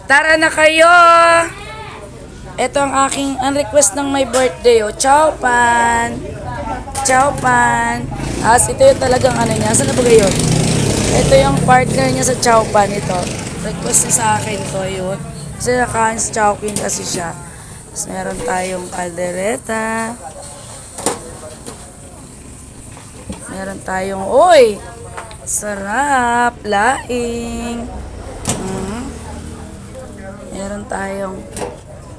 Tara na kayo! Ito ang request ng my birthday, oh. Chow pan. Chow pan. Ito yung talagang ano niya. Saan na ba yun? Ito yung partner niya sa chow pan, ito. Request niya sa akin to, yun. Kasi nakain sa chowking kasi siya. Tapos meron tayong kaldereta. Meron tayong, uy! Sarap! Laing! Meron tayong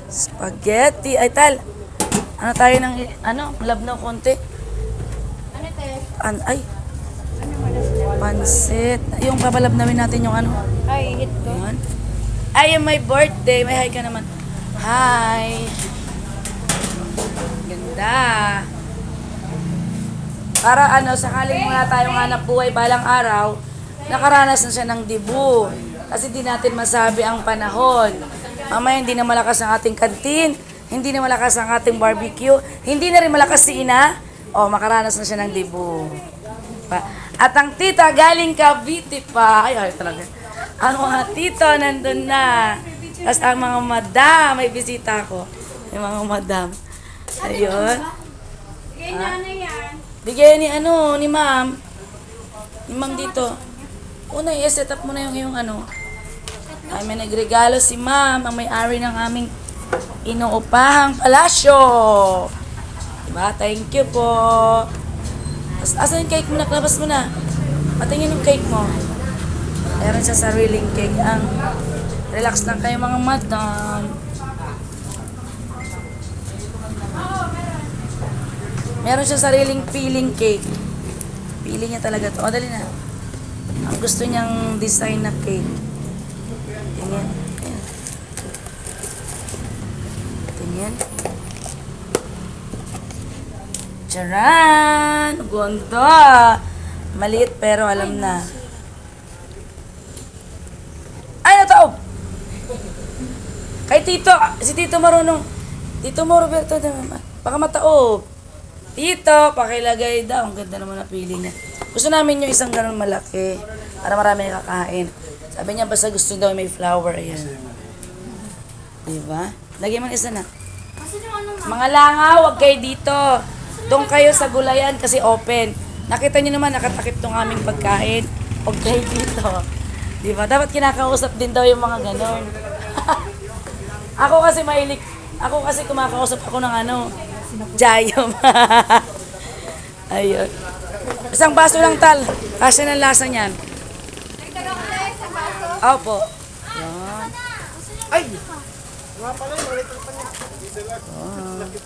spaghetti. Ay, tal! Ano tayo ng, labnaw konti? Ano te? Ay, pansit. Yung papalabnawin natin yung ano. Ay, hit ko. Ayan. Ay, yung my birthday. May hi ka naman. Hi! Ganda! Para sakaling wala tayong hanap buhay balang araw, nakaranas na siya ng dibu. Kasi di natin masabi ang panahon. Mamaya hindi na malakas ang ating kantin, hindi na malakas ang ating barbecue, hindi na rin malakas si ina, makaranas na siya ng dibu. At ang tita galing Cavite pa, ay talaga. Ang mga tito nandun na. Tapos ang mga madam, may bisita ko. Yung mga madam. Ayun. Sige na yan. Bigay ni ma'am. Ni ma'am dito. Una, i-set up mo na yung Ay, may nagregalo si ma'am, ang may-ari ng aming inuupahang palasyo. Diba? Thank you po. Asan yung cake mo? Naklabas mo na. Patingin yung cake mo. Meron siya sariling cake. Relax lang kayo mga madam. Meron siya sariling peeling cake. Peeling niya talaga to. Dali na. Ang gusto niyang design na cake. Tingin. Ayan. Tingin. Charan! Ganda! Maliit pero alam na. Ay, nataob! Kay Tito. Si Tito marunong. Tito mo, Roberto. Baka mataob. Tito, pakilagay daw. Ang ganda naman na pili niya. Gusto namin yung isang ganun malaki para marami kakain. Sabi niya, basta gusto daw may flower. Ayan. Diba? Lagyan mo isa na. Mga langaw, wag kayo dito. Doon kayo sa gulayan kasi open. Nakita niyo naman, nakatakip tong aming pagkain. Wag kayo dito. Diba? Dapat kinakausap din daw yung mga ganon. Ako kasi kumakausap ako ng Jayom. Ayun. Isang baso lang, tal. Kasi ng lasa niyan. Opo. Yan. Ay!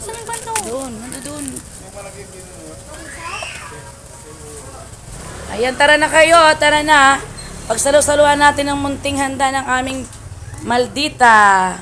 Saan yung banto? Doon. Ayan, tara na kayo. Tara na. Pagsalo-saluhan natin ang munting handa ng aming maldita.